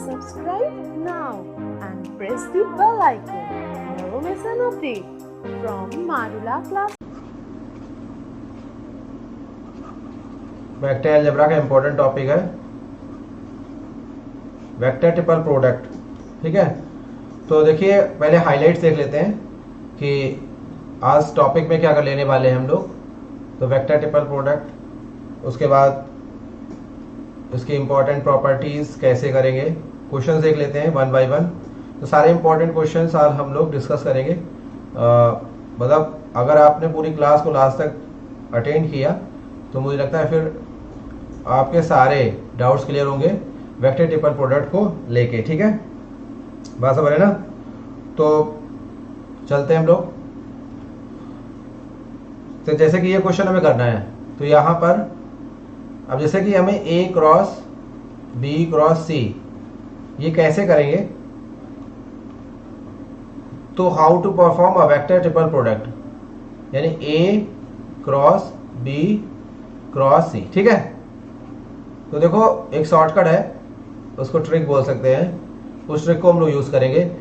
Subscribe now and press the bell icon. Never miss an update from Marula Class. Vector algebra का important topic है vector triple product. ठीक है, तो देखिए पहले हाइलाइट्स देख लेते हैं कि आज टॉपिक में क्या कर लेने वाले हैं हम लोग। तो वेक्टर ट्रिपल प्रोडक्ट, उसके बाद उसकी इंपॉर्टेंट प्रॉपर्टीज कैसे करेंगे, क्वेश्चंस देख लेते हैं वन बाय वन। तो सारे इंपॉर्टेंट क्वेश्चंस आज हम लोग डिस्कस करेंगे। मतलब अगर आपने पूरी क्लास को लास्ट तक अटेंड किया तो मुझे लगता है फिर आपके सारे डाउट्स क्लियर होंगे वेक्टर ट्रिपल प्रोडक्ट को लेके। ठीक है, बात समझ रहे ना। तो चलते हैं हम लोग। तो जैसे कि ये क्वेश्चन हमें करना है, तो यहाँ पर अब जैसे कि हमें A cross B cross C ये कैसे करेंगे, तो how to perform a vector triple product, यानी A cross B cross C. ठीक है, तो देखो एक शॉर्टकट है, उसको ट्रिक बोल सकते हैं। उस ट्रिक को हम लोग यूज करेंगे।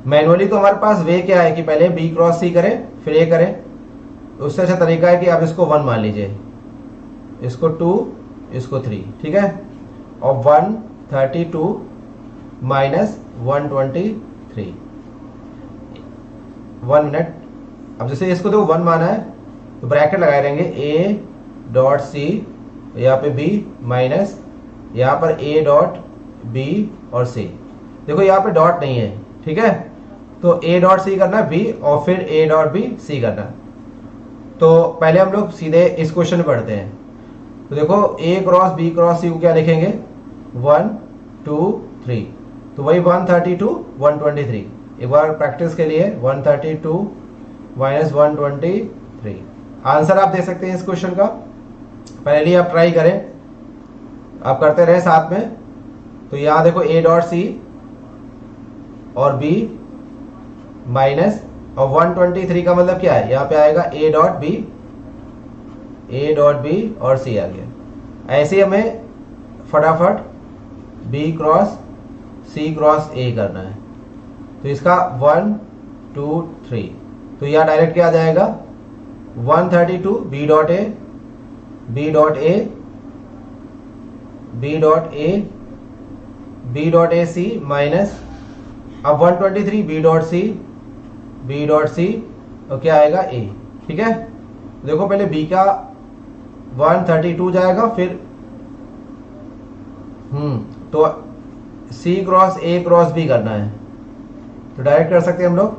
मैनुअली तो हमारे पास वे क्या है कि पहले बी क्रॉस सी करें फिर ए करें। उससे अच्छा तरीका है कि आप इसको 1 मान लीजिए, इसको 2, इसको 3। ठीक है, और 132 माइनस 123। 1 मिनट। अब जैसे इसको तो 1 माना है तो ब्रैकेट लगाए रहेंगे ए डॉट सी, यहाँ पे बी माइनस यहाँ पर ए डॉट बी और सी। देखो यहाँ पे डॉट नहीं है। ठीक है, तो ए डॉट सी करना है बी और फिर ए डॉट बी सी करना। तो पहले हम लोग सीधे इस क्वेश्चन में पढ़ते हैं। तो देखो ए क्रॉस बी क्रॉस सी को क्या लिखेंगे, 1 2 3। तो वही 132 123। एक बार प्रैक्टिस के लिए 132 माइनस 123 आंसर आप दे सकते हैं इस क्वेश्चन का। पहले आप ट्राई करें, आप करते रहे साथ में। तो यहां देखो ए डॉट सी और बी माइनस और 123 का मतलब क्या है, यहाँ पे आएगा ए डॉट बी और सी आ गया। ऐसे हमें फटाफट B cross C cross A करना है। तो इसका 1 2 3, तो यहाँ डायरेक्ट क्या आ जाएगा 132 B dot A B dot A B dot A B dot A C minus अब 123 बी डॉट सी और क्या आएगा ए। ठीक है, देखो पहले बी का 132 जाएगा, फिर तो सी क्रॉस ए क्रॉस बी करना है। तो डायरेक्ट कर सकते हैं हम लोग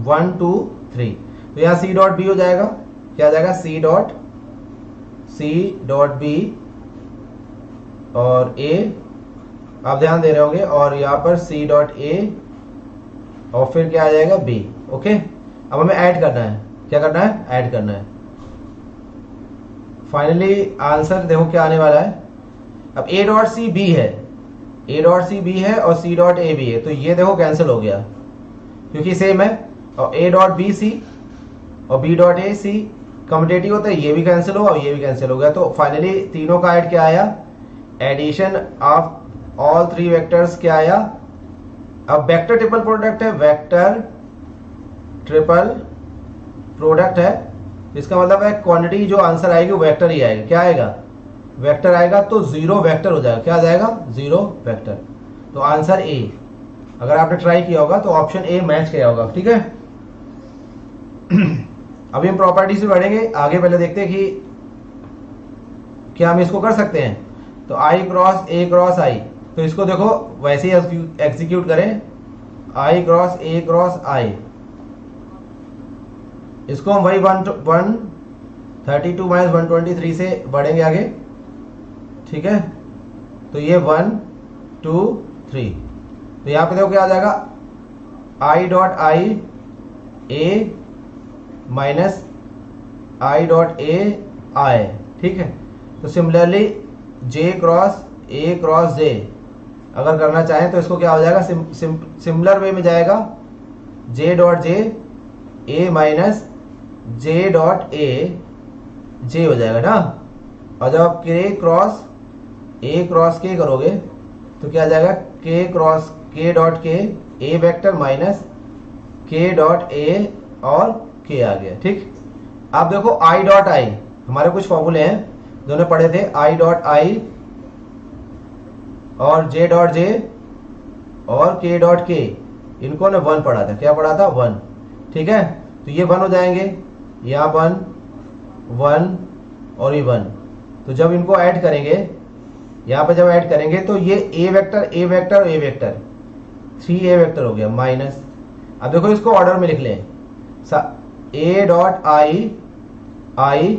1 2 3। तो यहाँ सी डॉट बी हो जाएगा, क्या आ जाएगा सी डॉट बी और ए, आप ध्यान दे रहे होंगे, और यहाँ पर सी डॉट ए और फिर क्या आ जाएगा बी। ओके, अब हमें ऐड करना है। क्या करना है, ऐड करना है। फाइनली आंसर देखो क्या आने वाला है। अब ए डॉट सी बी है, ए डॉट सी बी है और सी डॉट ए बी है, तो ये देखो कैंसिल हो गया क्योंकि सेम है। और ए डॉट बी सी और B dot A C commutative होता है, ये भी कैंसिल हो और ये भी कैंसिल हो गया। तो फाइनली तीनों का ऐड क्या आया, एडिशन ऑफ ऑल 3 वेक्टर्स क्या आया। अब वेक्टर ट्रिपल प्रोडक्ट है, वेक्टर ट्रिपल प्रोडक्ट है, इसका मतलब है क्वांटिटी जो आंसर आएगी वो वेक्टर ही आएगा। क्या आएगा, वेक्टर आएगा, तो 0 वेक्टर हो जाएगा। क्या आ जाएगा 0 वेक्टर। तो आंसर ए, अगर आपने ट्राई किया होगा तो ऑप्शन ए मैच किया होगा। ठीक है, अभी हम प्रॉपर्टी से बढ़ेंगे आगे। पहले देखते हैं कि क्या हम इसको कर सकते हैं। तो आई क्रॉस ए क्रॉस आई, तो इसको देखो वैसे ही एग्जीक्यूट करें, आई क्रॉस ए क्रॉस आई। इसको हम वही 132 माइनस 123 से बढ़ेंगे आगे। ठीक है, तो ये 1 2 3। तो यहां पे देखो क्या आ जाएगा, I dot I A minus I dot A I. ठीक है, तो similarly J cross A cross J अगर करना चाहें तो इसको क्या हो जाएगा, सिमिलर वे में जाएगा, J dot J A minus J dot A J हो जाएगा ना। और जब आप के क्रॉस ए क्रॉस के करोगे तो क्या आ जाएगा के क्रॉस के डॉट के ए वेक्टर माइनस के डॉट ए और के आ गया। ठीक, अब देखो आई डॉट आई, हमारे कुछ फॉर्मूले हैं जो हमने पढ़े थे, आई डॉट आई और जे डॉट जे और के डॉट के, इनको ने 1 पढ़ा था। क्या पढ़ा था? 1। ठीक है, तो ये 1 हो जाएंगे, यहाँ 1 1 और ये 1। तो जब इनको ऐड करेंगे, यहाँ पर जब ऐड करेंगे तो ये A vector A vector A vector 3a vector हो गया माइनस। अब देखो इसको ऑर्डर में लिख लें, ए डॉट आई आई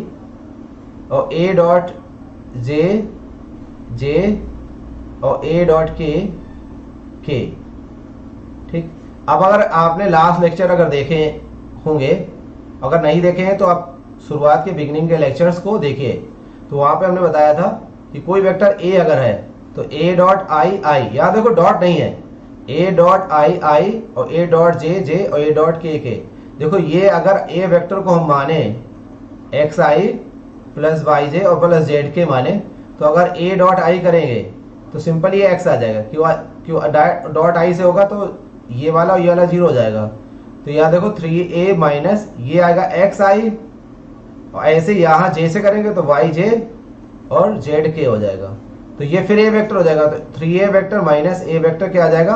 और ए डॉट जे जे और ए डॉट के। ठीक, अब अगर आपने लास्ट लेक्चर अगर देखे होंगे, अगर नहीं देखे हैं तो आप शुरुआत के बिगिनिंग के लेक्चर्स को देखिए, तो वहां पे हमने बताया था कि कोई वेक्टर ए अगर है तो ए डॉट आई आई, यहाँ देखो डॉट नहीं है, ए डॉट आई आई और ए डॉट जे जे और ए डॉट के। देखो ये अगर ए वेक्टर को हम माने एक्स आई प्लस वाई जे और प्लस जेड के माने, तो अगर ए डॉट आई करेंगे तो सिंपल ये एक्स आ जाएगा। क्यों डॉट आई से होगा तो ये वाला और ये वाला 0 हो जाएगा। तो यहाँ देखो 3a माइनस ये आएगा एक्स आई, और ऐसे यहाँ जे से करेंगे तो वाई जे और जेड के हो जाएगा। तो ये फिर ए वेक्टर हो जाएगा, तो 3a वेक्टर माइनस ए वेक्टर क्या आ जाएगा?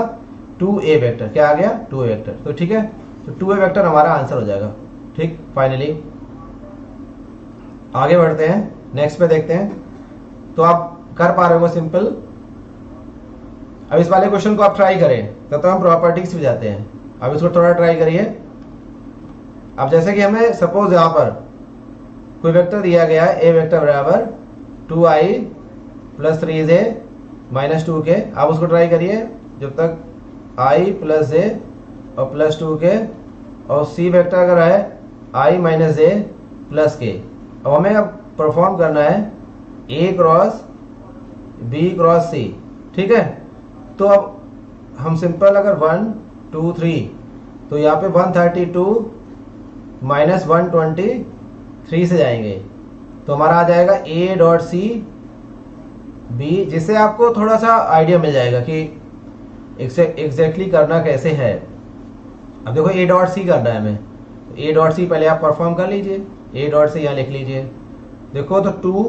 2a vector. क्या आ गया? 2a vector. तो ठीक है, तो 2a वेक्टर हमारा आंसर हो जाएगा। ठीक, फाइनली आगे बढ़ते हैं, नेक्स्ट पे देखते हैं। तो आप कर पा रहे हो सिंपल। अब इस वाले क्वेश्चन को आप ट्राई करें, तब तो हम प्रॉपर्टीज पे जाते हैं। अब इसको थोड़ा ट्राई करिए। अब जैसे कि हमें सपोज यहाँ पर कोई वेक्टर दिया गया है, ए वेक्टर बराबर 2i plus 3j minus 2k। आप उसको ट्राई करिए जब तक i प्लस j और प्लस 2k, और सी वेक्टर अगर है i minus j plus k। अब हमें अब परफॉर्म करना है a cross b cross c। ठीक है, तो अब हम सिंपल अगर 1 2 3, तो यहाँ पे 132 माइनस 123 से जाएंगे, तो हमारा आ जाएगा ए डॉट सी बी, जिससे आपको थोड़ा सा आइडिया मिल जाएगा कि एग्जैक्टली करना कैसे है। अब देखो ए डॉट सी करना है हमें, ए डॉट सी पहले आप परफॉर्म कर लीजिए, ए डॉट सी यहाँ लिख लीजिए। देखो तो 2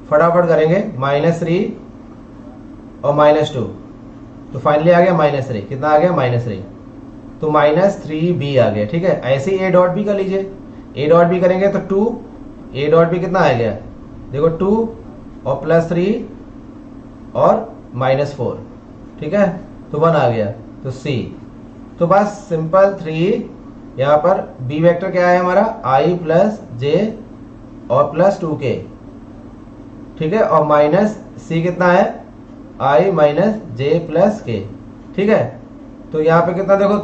फटाफट करेंगे, -3 और -2, तो फाइनली आ गया -3। कितना आ गया? -3। तो -3b आ गया। ठीक है, ऐसे ही ए डॉट बी कर लीजिए, ए डॉट बी करेंगे तो 2, ए डॉट बी कितना आ गया? देखो 2 और +3 और -4। ठीक है, तो 1 आ गया, तो c। तो बस सिंपल 3, यहाँ पर b वेक्टर क्या है हमारा? i प्लस जे और प्लस 2k। ठीक है, और माइनस c कितना है? i माइनस जे प्लस के। ठीक है, तो यहाँ पे कितना देखो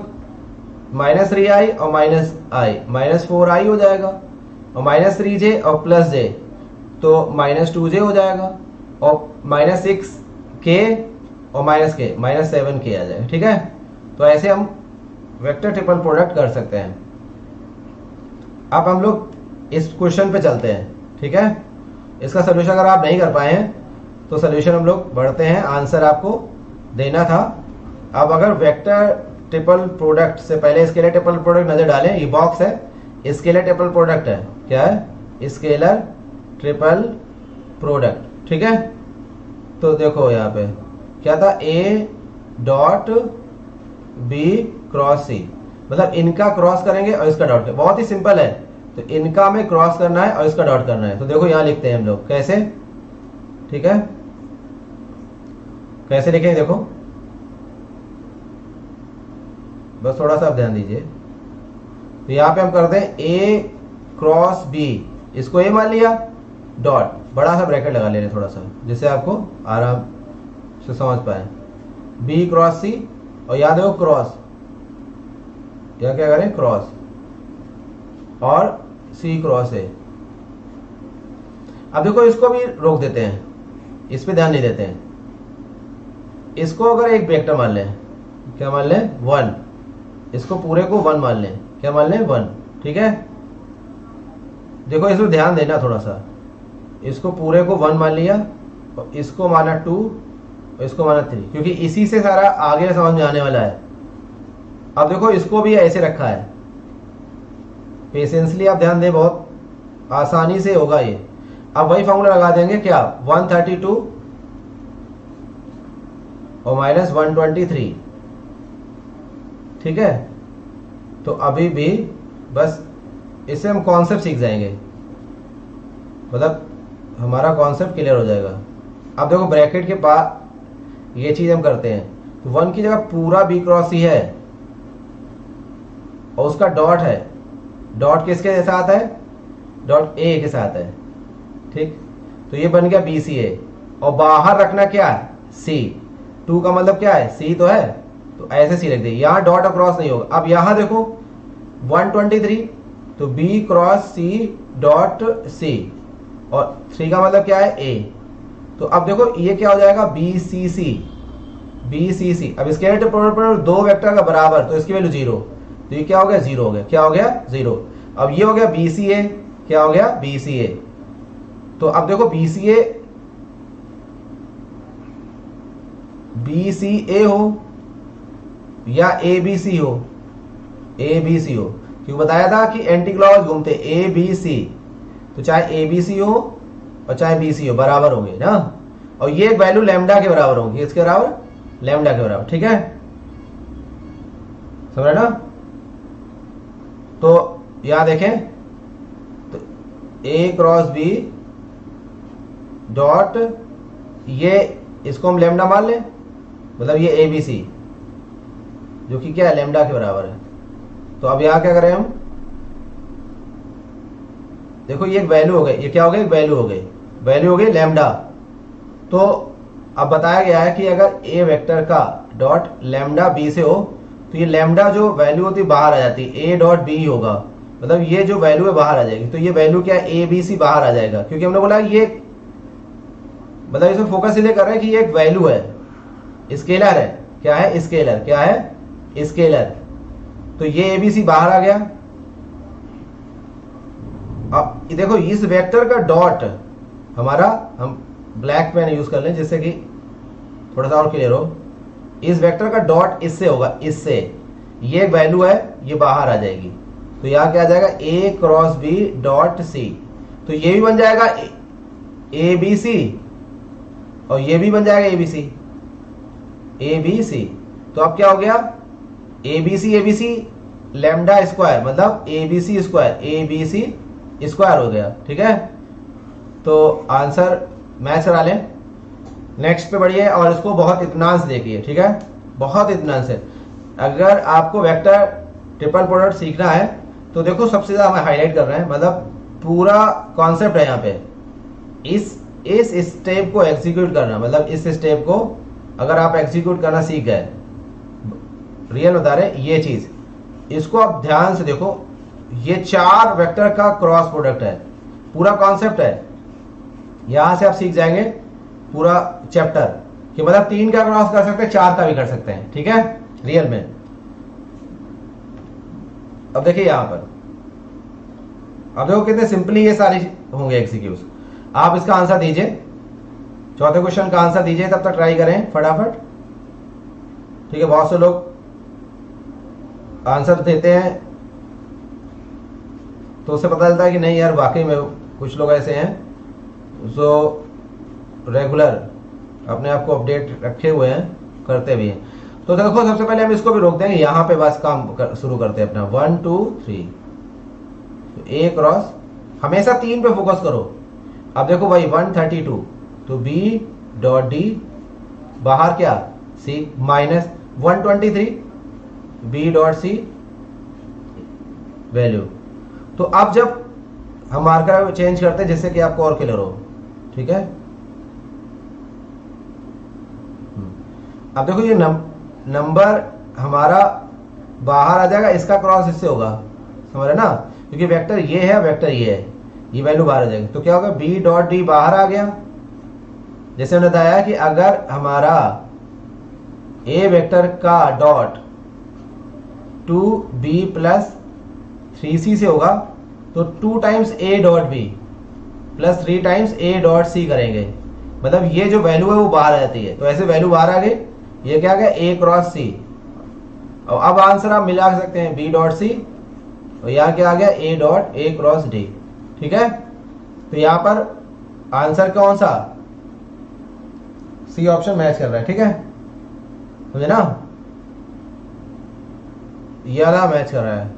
-3i और -i -4i हो जाएगा, और -3j और प्लस j तो -2j हो जाएगा, और -6k और -k -7k आ जाएगा। ठीक है, तो ऐसे हम वेक्टर ट्रिपल प्रोडक्ट कर सकते हैं। अब हम लोग इस क्वेश्चन पे चलते हैं। ठीक है, इसका सोल्यूशन अगर आप नहीं कर पाए हैं तो सोल्यूशन हम लोग बढ़ते हैं, आंसर आपको देना था। अब अगर वेक्टर ट्रिपल प्रोडक्ट से पहले स्केलर ट्रिपल प्रोडक्ट नजर डालें, ये बॉक्स है स्केलर ट्रिपल प्रोडक्ट है। क्या है? Scalar triple product. ठीक है, तो देखो यहाँ पे क्या था? ए डॉट बी क्रॉस सी, मतलब इनका क्रॉस करेंगे और इसका डॉट करेंगे। बहुत ही सिंपल है, तो इनका में क्रॉस करना है और इसका डॉट करना है। तो देखो यहाँ लिखते हैं हम लोग कैसे। ठीक है, कैसे लिखेंगे देखो, बस थोड़ा सा आप ध्यान दीजिए। तो यहाँ पे हम करते हैं ए क्रॉस बी, इसको ए मान लिया, डॉट बड़ा सा ब्रैकेट लगा ले रहे थोड़ा सा, जिससे आपको आराम से समझ पाए। बी क्रॉस सी, और याद देखो क्रॉस, यहाँ क्या करें? क्रॉस, और सी क्रॉस ए। अब देखो इसको भी रोक देते हैं, इस पे ध्यान नहीं देते हैं। इसको अगर एक वेक्टर मान लें, क्या मान लें? 1। इसको पूरे को 1 मान लें, क्या मान लें? 1। ठीक है, देखो इसमें ध्यान देना थोड़ा सा। इसको पूरे को 1 मान लिया, और इसको माना 2 और इसको -3, क्योंकि इसी से सारा आगे समझ में आने वाला है। अब देखो इसको भी ऐसे रखा है, पेशेंसली आप ध्यान दें, बहुत आसानी से होगा ये। अब वही फॉर्मूला लगा देंगे, क्या 132 और -123, ठीक है। तो अभी भी बस इससे हम कॉन्सेप्ट सीख जाएंगे, मतलब हमारा कॉन्सेप्ट क्लियर हो जाएगा। अब देखो ब्रैकेट के पास ये चीज हम करते हैं, तो 1 की जगह पूरा b क्रॉस c है और उसका डॉट है, डॉट किसके साथ है, डॉट a के साथ है, ठीक। तो ये बन गया BCA और बाहर रखना क्या है, C। 2 का मतलब क्या है, C तो है, तो ऐसे C रख दे, यहाँ डॉट और क्रॉस नहीं होगा। अब यहाँ देखो 123, तो B cross C dot C और 3 का मतलब क्या है, A। तो अब देखो ये क्या हो जाएगा, BCC, BCC। अब इसके प्रोडक्ट दो वेक्टर का बराबर, तो इसकी वैल्यू 0, तो ये क्या हो गया, 0 हो गया, क्या हो गया, 0। अब ये हो गया BCA, क्या हो गया, BCA। तो अब देखो BCA BCA हो या ABC हो, ABC हो, क्यों बताया था कि एंटी क्लॉकवाइज घूमते ABC, तो चाहे ABC हो और चाहे BC हो बराबर होंगे ना। और ये एक वैल्यू लैम्डा के बराबर होगी, इसके बराबर, लैम्डा के बराबर, ठीक है, समझ ना। तो यहां देखें, तो A क्रॉस B डॉट, ये इसको हम लैम्डा मान लें, मतलब ये ABC जो कि क्या है, लैम्डा के बराबर है। तो अब यहां क्या करें हम, देखो ये एक वैल्यू हो गई, ये क्या हो गई, एक वैल्यू हो गई, वैल्यू हो गई लैम्डा। तो अब बताया गया है कि अगर A वेक्टर का डॉट लैम्डा B से हो, तो ये लैम्डा जो वैल्यू होती है बाहर आ जाती है, A डॉट B होगा, मतलब ये जो वैल्यू है बाहर आ जाएगी। तो ये वैल्यू क्या है, ABC बाहर आ जाएगा, क्योंकि हमने बोला ये, मतलब इसमें फोकस इसलिए कर रहे हैं कि ये एक वैल्यू है, स्केलर है, क्या है, स्केलर, क्या है, स्केलर। तो ये ABC बाहर आ गया। अब देखो इस वेक्टर का डॉट हमारा, हम ब्लैक पेन यूज कर लें जिससे कि थोड़ा सा और क्लियर हो, इस वेक्टर का डॉट इससे होगा, इससे, ये वैल्यू है, ये बाहर आ जाएगी। तो यहां क्या आ जाएगा, A cross B dot C। तो ये भी बन जाएगा ABC और ये भी बन जाएगा ABC, ABC। तो अब क्या हो गया, ABC ABC लैम्डा स्क्वायर, मतलब ABC स्क्वायर, ABC स्क्वायर हो गया, ठीक है। तो आंसर मैच करा लें, नेक्स्ट पे बढ़िए और इसको बहुत इत्मीनान से देखिए, ठीक है, बहुत इत्मीनान से। अगर आपको वेक्टर ट्रिपल प्रोडक्ट सीखना है तो देखो सबसे ज्यादा हमें हाईलाइट कर रहे हैं, मतलब पूरा कॉन्सेप्ट है यहाँ पे, इस स्टेप को एग्जीक्यूट करना, मतलब इस स्टेप को अगर आप एग्जीक्यूट करना सीख गए, रियल बता रहे ये चीज, इसको आप ध्यान से देखो, ये 4 वेक्टर का क्रॉस प्रोडक्ट है, पूरा कॉन्सेप्ट है। यहां से आप सीख जाएंगे पूरा चैप्टर कि मतलब 3 का क्रॉस कर सकते हैं, 4 का भी कर सकते हैं, ठीक है, रियल में। अब देखिए यहां पर, अब देखो कितने सिंपली ये सारे होंगे एग्जीक्यूट। आप इसका आंसर दीजिए, चौथे क्वेश्चन का आंसर दीजिए, तब तक ट्राई करें फटाफट, ठीक है। बहुत से लोग आंसर देते हैं तो उससे पता चलता है कि नहीं यार वाकई में कुछ लोग ऐसे हैं जो रेगुलर अपने आप को अपडेट रखे हुए हैं, करते भी हैं। तो देखो सबसे पहले हम इसको भी रोक देंगे, यहां पे बस काम शुरू करते हैं अपना 1 2 3। तो A क्रॉस, हमेशा 3 पे फोकस करो। अब देखो भाई 132, तो B डॉट D बाहर क्या, C, minus 123 B dot C value. तो अब जब हम मार्कर चेंज करते हैं जिससे कि आपको और क्लियर हो, ठीक है। अब देखो ये नंबर हमारा बाहर आ जाएगा, इसका क्रॉस इससे होगा, समझ रहे ना, क्योंकि वेक्टर ये है, वेक्टर ये है, ये वैल्यू बाहर आ जाएगी। तो क्या होगा, B डॉट D बाहर आ गया। जैसे हमने बताया कि अगर हमारा A वेक्टर का डॉट 2B प्लस 3C से होगा, तो 2 times A dot B plus 3 times A dot C करेंगे, मतलब ये जो वैल्यू है वो बाहर आ जाती है, तो ऐसे वैल्यू बाहर आ गई, ये क्या आ गया ए क्रॉस सी। और अब आंसर आप मिला सकते हैं बी डॉट सी, और यहाँ क्या आ गया ए डॉट ए क्रॉस डी। ठीक है, तो यहाँ पर आंसर कौन सा, सी ऑप्शन मैच कर रहा है। ठीक है, समझे ना, ये वाला मैच कर रहा है,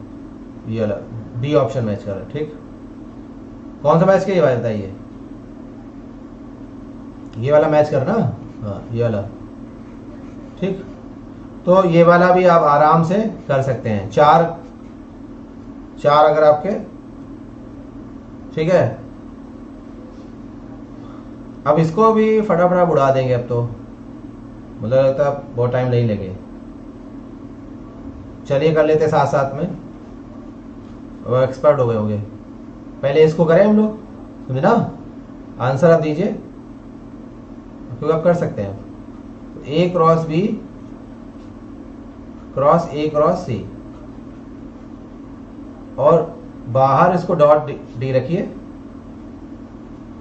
ये वाला डी ऑप्शन मैच कर रहा है। ठीक, कौन सा मैच किया ये बात बताइए, ये वाला मैच करना, हाँ ये वाला। ठीक, तो ये वाला भी आप आराम से कर सकते हैं, चार अगर आपके। ठीक है, अब इसको भी फटाफट उड़ा देंगे, अब तो मुझे लगता है बहुत टाइम नहीं लगे। चलिए कर लेते साथ साथ में, वो एक्सपर्ट हो गए होंगे। पहले इसको करें हम लोग, समझे ना, आंसर आप दीजिए क्योंकि आप कर सकते हैं। तो A cross B cross A cross C, और बाहर इसको डॉट डी रखिए,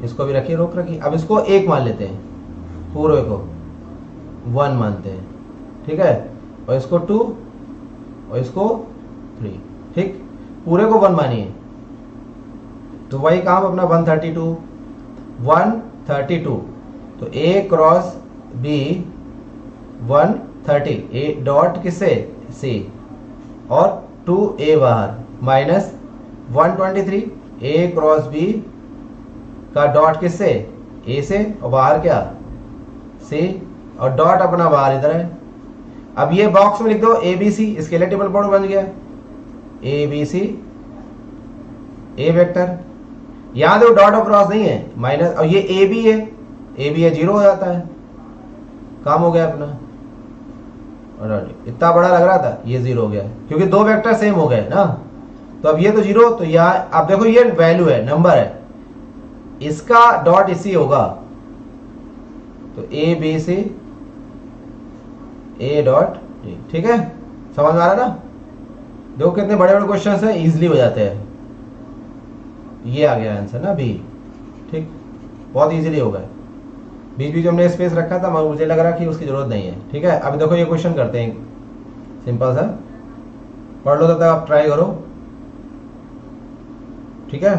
इसको भी रखिए, रोक रखिए। अब इसको एक मान लेते हैं, पूरे को वन मानते हैं। ठीक है, और इसको टू और इसको थ्री। ठीक, पूरे को वन मानिए, तो वही काम अपना 132 तो A cross B 130, A dot किससे सी, और 2a बाहर, माइनस 123 ए क्रॉस बी का डॉट किससे ए से, और बाहर क्या सी, और डॉट अपना बाहर इधर है। अब ये बॉक्स में लिख दो ए बी सी, स्केलेटेबल पॉइंट बन गया, ए बी सी ए वेक्टर। यहां देखो डॉट और क्रॉस नहीं है, माइनस, और ये ए बी है, ए बी है, जीरो हो जाता है, काम हो गया अपना। और इतना बड़ा लग रहा था, ये जीरो हो गया क्योंकि दो वेक्टर सेम हो गए ना। तो अब ये तो जीरो, तो यहाँ अब देखो ये वैल्यू है, नंबर है, इसका डॉट इसी होगा, तो A B C A dot D. ठीक है, समझ में आ रहा ना, देखो कितने बड़े बड़े क्वेश्चन है, इजिली हो जाते हैं। ये आ गया आंसर ना बी। ठीक, बहुत इजीली होगा, बीच बीच हमने स्पेस रखा था मगर मुझे लग रहा कि उसकी जरूरत नहीं है। ठीक है, अब देखो ये क्वेश्चन करते हैं, सिंपल सा, पढ़ लो तब तक आप ट्राई करो। ठीक है,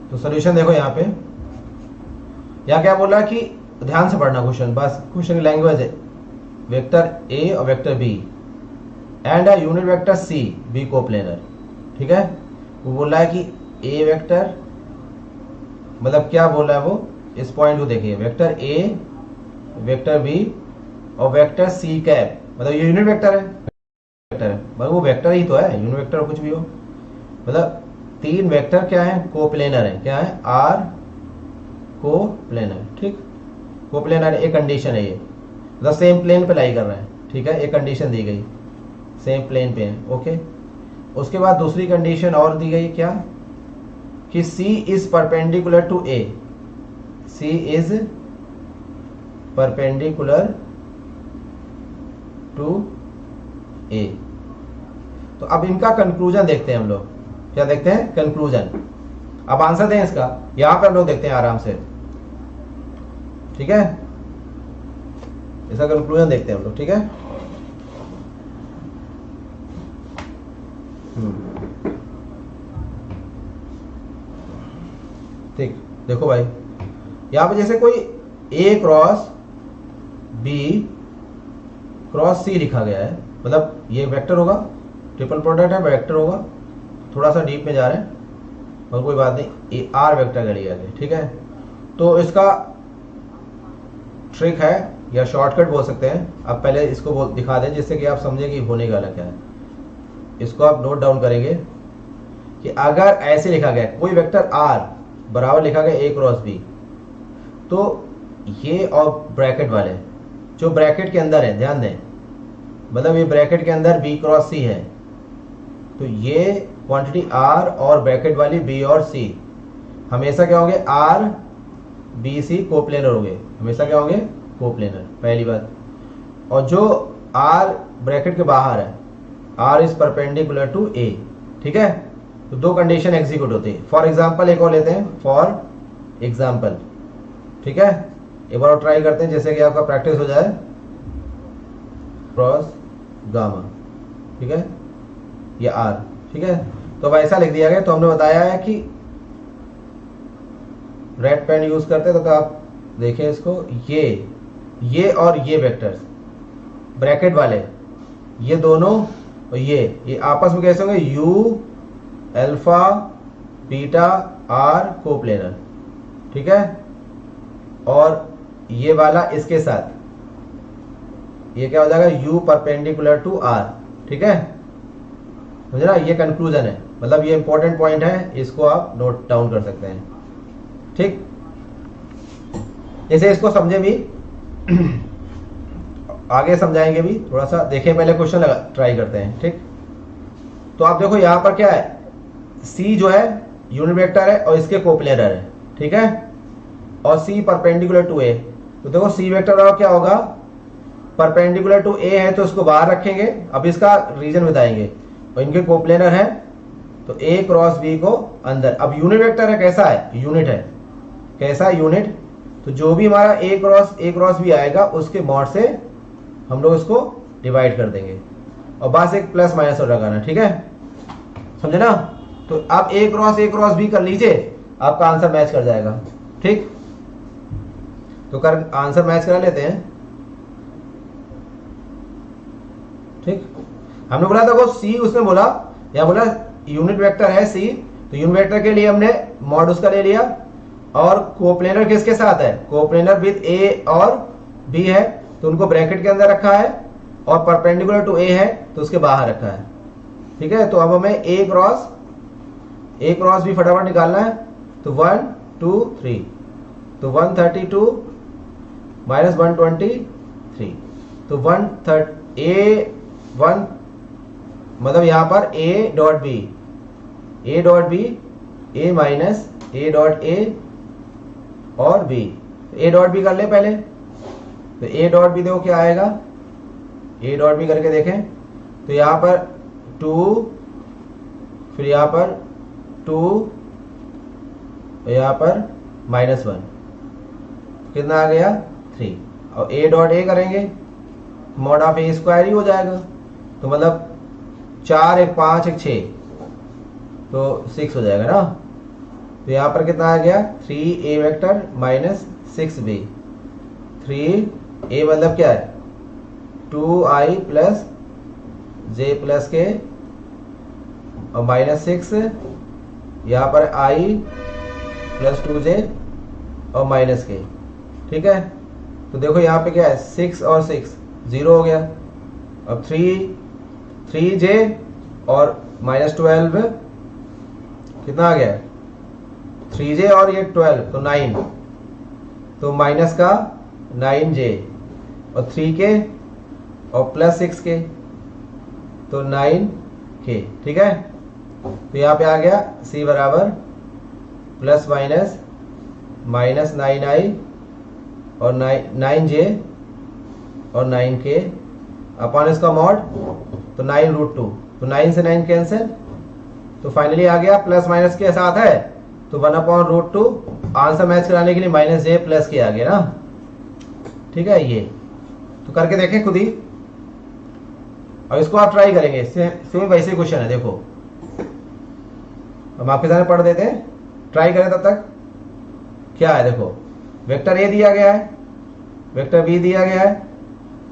तो सॉल्यूशन देखो यहाँ पे, यहाँ क्या बोल रहा है कि ध्यान से पढ़ना क्वेश्चन, बस क्वेश्चन की लैंग्वेज है, वेक्टर ए और vector B and a unit vector C B coplanar. ठीक है, वो बोल रहा है कि ए वेक्टर, मतलब क्या बोल रहा है वो, इस पॉइंट को देखिए, वेक्टर ए वेक्टर बी और वेक्टर सी कैप, मतलब ये यूनिट वेक्टर है, मतलब वो वेक्टर ही तो है, यूनिट वेक्टर कुछ भी हो, मतलब तीन वेक्टर क्या है, कोप्लेनर है, क्या है, आर कोप्लेनर। ठीक, कोप्लेनर एक कंडीशन है, ये मतलब सेम प्लेन पे लाई कर रहा है। ठीक है, एक कंडीशन दी गई, सेम प्लेन पे है। ओके, उसके बाद दूसरी कंडीशन और दी गई, क्या, कि C is perpendicular to A, C is perpendicular to A। तो अब इनका कंक्लूजन देखते हैं हम लोग, क्या देखते हैं, कंक्लूजन। अब आंसर दें इसका, यहां पर हम लोग देखते हैं आराम से। ठीक है, इसका कंक्लूजन देखते हैं हम लोग। ठीक है, ठीक, देखो भाई, यहां पे जैसे कोई ए क्रॉस बी क्रॉस सी लिखा गया है, मतलब ये वेक्टर होगा, ट्रिपल प्रोडक्ट है, वेक्टर होगा, थोड़ा सा डीप में जा रहे हैं और कोई बात नहीं, ए आर वेक्टर का लिया गया। ठीक है, तो इसका ट्रिक है या शॉर्टकट बोल सकते हैं। अब पहले इसको दिखा दें जिससे कि आप समझें कि होने वाला क्या है। इसको आप नोट डाउन करेंगे कि अगर ऐसे लिखा गया कोई वेक्टर आर बराबर लिखा गया ए क्रॉस बी, तो ये और ब्रैकेट वाले जो ब्रैकेट के अंदर है, ध्यान दें, मतलब ये ब्रैकेट के अंदर बी क्रॉस सी है, तो ये क्वांटिटी आर और ब्रैकेट वाली बी और सी हमेशा क्या होंगे, आर बी सी कोप्लेनर होंगे, हमेशा क्या होंगे, कोप्लेनर, पहली बात। और जो आर ब्रैकेट के बाहर है, आर इज परपेंडिकुलर टू ए, ठीक है। तो दो कंडीशन एग्जीक्यूट होती है। फॉर एग्जाम्पल एक और लेते हैं, फॉर एग्जाम्पल, ठीक है। एक बार और ट्राई करते हैं जैसे कि आपका प्रैक्टिस हो जाए। क्रॉस गामा, ठीक है, ये आर, ठीक है। तो अब ऐसा लिख दिया गया। तो हमने बताया है कि रेड पेन यूज करते हैं, तो आप देखें इसको, ये और ये वेक्टर्स ब्रैकेट वाले, ये दोनों और ये आपस में कैसे होंगे, U alpha beta are coplanar, ठीक है। और ये वाला इसके साथ, ये क्या हो जाएगा, यू परपेंडिकुलर टू आर, ठीक है, समझे ना। ये कंक्लूजन है, मतलब ये इंपॉर्टेंट पॉइंट है, इसको आप नोट डाउन कर सकते हैं, ठीक। जैसे इसको समझे भी आगे समझाएंगे भी, थोड़ा सा देखें, पहले क्वेश्चन लगा ट्राई करते हैं, ठीक। तो आप देखो यहां पर क्या है, सी जो है यूनिट वेक्टर है और इसके कोप्लेनर है, ठीक है, और सी परपेंडिकुलर टू ए। तो देखो सी वेक्टर और क्या होगा, परपेंडिकुलर टू ए है तो उसको बाहर रखेंगे, अब इसका रीजन बताएंगे, और इनके कोप्लेनर है तो ए क्रॉस बी को अंदर। अब यूनिट वेक्टर है, कैसा है, यूनिट है, कैसा है, यूनिट। तो जो भी हमारा ए क्रॉस बी आएगा उसके मॉड से हम लोग इसको डिवाइड कर देंगे, और बस एक प्लस माइनस और लगाना, ठीक है, समझे ना। तो आप ए क्रॉस बी कर लीजिए, आपका आंसर मैच कर जाएगा, ठीक। तो कर आंसर मैच करा लेते हैं, ठीक। हमने बोला देखो सी, उसने बोला, यहाँ बोला यूनिट वेक्टर है सी, तो यूनिट वेक्टर के लिए हमने मॉड उसका ले लिया, और कोप्लेनर किसके साथ है, कोप्लेनर विद ए और बी है, तो उनको ब्रैकेट के अंदर रखा है, और परपेंडिकुलर टू ए है तो उसके बाहर रखा है, ठीक है। तो अब हमें ए क्रॉस भी फटाफट निकालना है। तो 1 2 3, तो 132 माइनस 123, तो 1 मतलब यहां पर A dot B, A minus A dot A और बी। ए डॉट बी कर ले पहले, तो ए डॉट बी देखो क्या आएगा, ए डॉट बी करके देखें, तो यहां पर 2, फिर यहां पर 2, यहां पर -1, कितना आ गया 3, और ए डॉट ए करेंगे, मॉड ऑफ ए स्क्वायर ही हो जाएगा, तो मतलब 4 1 5 1 6, तो 6 हो जाएगा ना। तो यहां पर कितना आ गया, 3a vector minus 6b, 3a मतलब क्या है, 2i प्लस j प्लस के, और -6 यहाँ पर i प्लस 2j और माइनस के, ठीक है। तो देखो यहाँ पे क्या है, 6 और 6 0 हो गया। अब 3j और -12 कितना आ गया, 3j और ये 12 तो 9, तो माइनस का 9j और 3k और प्लस 6k, तो 9k, ठीक है। तो यहाँ पे आ गया c बराबर प्लस माइनस -9i और 9j और 9k अपॉन इसका मॉड, तो 9√2, तो 9 से 9 कैंसिल, तो फाइनली आ गया प्लस माइनस के साथ है तो 1/√2, आंसर मैच कराने के लिए -j प्लस के आ गया ना, ठीक है। ये तो करके देखें खुद ही, और इसको आप ट्राई करेंगे, सेम वैसे क्वेश्चन है। देखो हम आपके सामने पढ़ देते हैं, ट्राई करें तब तक। क्या है देखो, वेक्टर ए दिया गया है, वेक्टर बी दिया गया है,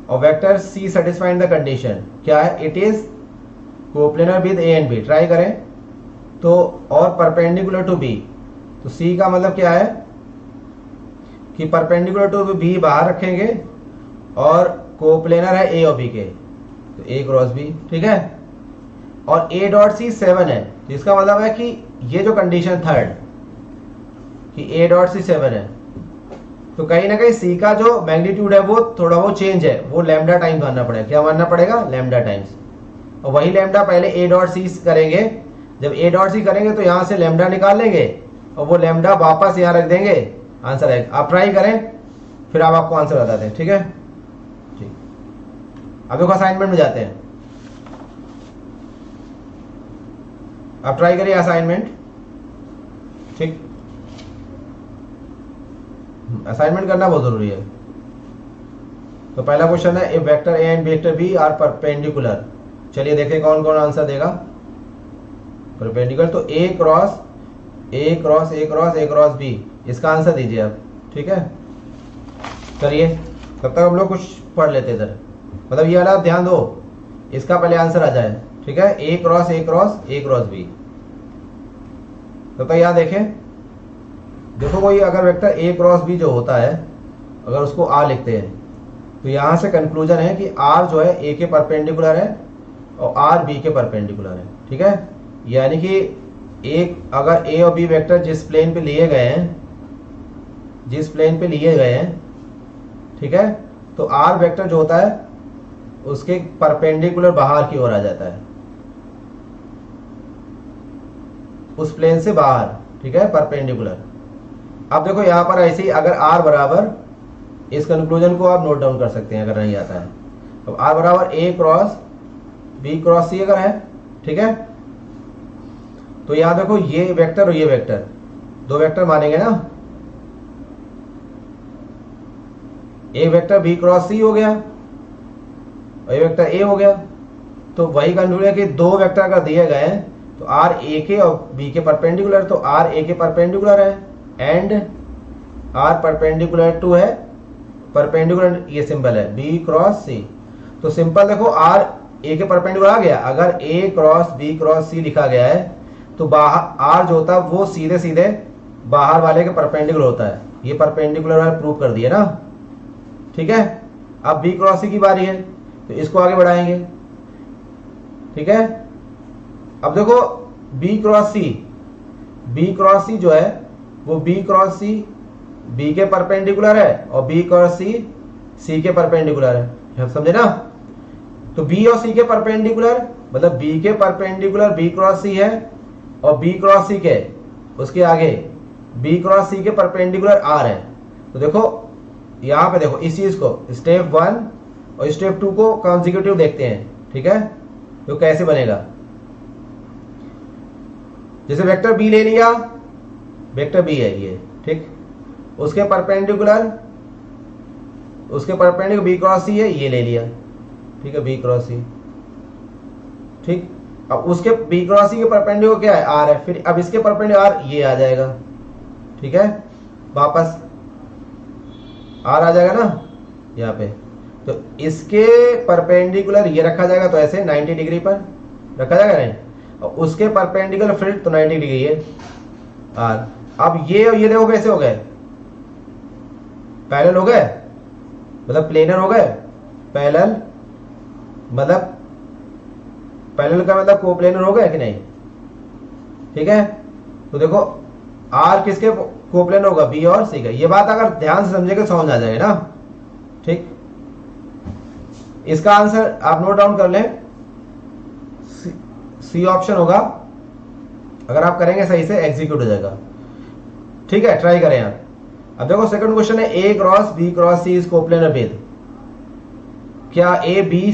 और vector C satisfying the condition क्या है, it is coplanar with A and B. Try करें तो, और परपेंडिकुलर टू बी, तो सी का मतलब क्या है कि परपेंडिकुलर टू बी बाहर रखेंगे, और कोप्लेनर है ए और बी के, तो ए क्रॉस बी, ठीक है। और ए डॉट सी 7 है, जिसका मतलब है कि ये जो कंडीशन थर्ड कि ए डॉट सी 7 है, तो कहीं ना कहीं सी का जो मैग्नीट्यूड है वो थोड़ा वो चेंज है, वो लैम्डा टाइम्स मानना पड़ेगा। क्या मानना पड़ेगा, लैम्डा टाइम्स, और वही लैम्डा पहले ए डॉट सी करेंगे। जब ए डॉट सी करेंगे तो यहां से लैम्डा निकाल लेंगे, और वो लैम्डा वापस यहाँ रख देंगे, आंसर आएगा। आप ट्राई करें, फिर आप आपको आंसर बताते हैं, ठीक है। ठीक। अब देखो असाइनमेंट में जाते हैं। अब ट्राई करिए असाइनमेंट। ठीक, असाइनमेंट करना बहुत जरूरी है। तो पहला क्वेश्चन है, if vector A and vector B are perpendicular. चलिए देखते हैं कौन कौन आंसर देगा। परपेंडिकुलर तो A cross A cross A cross A cross B, इसका आंसर दीजिए आप। ठीक है, चलिए तब तक हम लोग कुछ पढ़ लेते इधर। मतलब ये वाला ध्यान दो, इसका पहले आंसर आ जाए। ठीक है, A cross A cross A cross B. तब तक यहाँ देखें, देखो कोई अगर वेक्टर ए क्रॉस बी जो होता है, अगर उसको आर लिखते हैं तो यहां से कंक्लूजन है कि आर जो है ए के परपेंडिकुलर है और आर बी के परपेंडिकुलर है। ठीक है, यानी कि एक अगर ए और बी वेक्टर जिस प्लेन पे लिए गए हैं, जिस प्लेन पे लिए गए हैं, ठीक है, तो आर वेक्टर जो होता है उसके परपेंडिकुलर बाहर की ओर आ जाता है, उस प्लेन से बाहर। ठीक है, परपेंडिकुलर। अब देखो यहां पर ऐसे ही अगर आर बराबर, इस कंक्लूजन को आप नोट डाउन कर सकते हैं अगर नहीं आता है। अब आर बराबर ए क्रॉस बी क्रॉस सी अगर है, ठीक है, तो यहां देखो ये वेक्टर और ये वेक्टर, दो वेक्टर मानेंगे ना। एक वेक्टर बी क्रॉस सी हो गया और एक वेक्टर ए हो गया। तो वही कंक्लूजन है कि दो वेक्टर अगर दिए गए हैं तो आर ए के और बी के परपेंडिकुलर, तो आर ए के परपेंडिकुलर है एंड आर परपेंडिकुलर टू है, परपेंडिकुलर ये सिंबल है बी क्रॉस सी। तो सिंपल देखो आर ए के परपेंडिकुलर आ गया। अगर ए क्रॉस बी क्रॉस सी लिखा गया है तो बाहर आर जो होता है वो सीधे सीधे बाहर वाले के परपेंडिकुलर होता है। ये परपेंडिकुलर वाले प्रूव कर दिए ना। ठीक है, अब बी क्रॉस सी की बारी है तो इसको आगे बढ़ाएंगे। ठीक है, अब देखो बी क्रॉस सी जो है वो बी क्रॉस सी बी के परपेंडिकुलर है और बी क्रॉस सी के परपेंडिकुलर है। हम समझे ना। तो बी और सी के परपेंडिकुलर मतलब बी के परपेंडिकुलर बी क्रॉस सी है और बी क्रॉस सी के उसके आगे बी क्रॉस सी के परपेंडिकुलर आर है। तो देखो यहां पे देखो इस चीज को स्टेप 1 और स्टेप 2 को कॉन्जिक्यूटिव देखते हैं। ठीक है, तो कैसे बनेगा। जैसे वेक्टर बी ले लिया, वेक्टर बी है ये, ठीक, उसके परपेंडिकुलर बी क्रॉस सी है, ये ले लिया। ठीक है, बी क्रॉस सी। ठीक, अब उसके बी क्रॉस सी के परपेंडिकुलर क्या है, आर है। फिर अब इसके परपेंडिकुलर आर ये आ जाएगा। ठीक है, वापस आर आ जाएगा ना यहाँ पे। तो इसके परपेंडिकुलर ये रखा जाएगा तो ऐसे 90 डिग्री पर रखा जाएगा नहीं, और उसके परपेंडिकुलर फिर तो 90 डिग्री है आर। अब ये और ये देखो कैसे हो गए, पैरेलल हो गए, मतलब प्लेनर हो गए। पैरेलल का मतलब कोप्लेनर हो गए कि नहीं। ठीक है, तो देखो आर किसके कोप्लेनर होगा, बी और सी का। ये बात अगर ध्यान से समझेंगे समझ आ जाएगा ना। ठीक, इसका आंसर आप नोट डाउन कर लें, सी ऑप्शन होगा। अगर आप करेंगे सही से एग्जीक्यूट हो जाएगा। ठीक है, ट्राई करें आप। अब देखो सेकंड क्वेश्चन है, A cross B cross C is coplanar with. क्या ए बी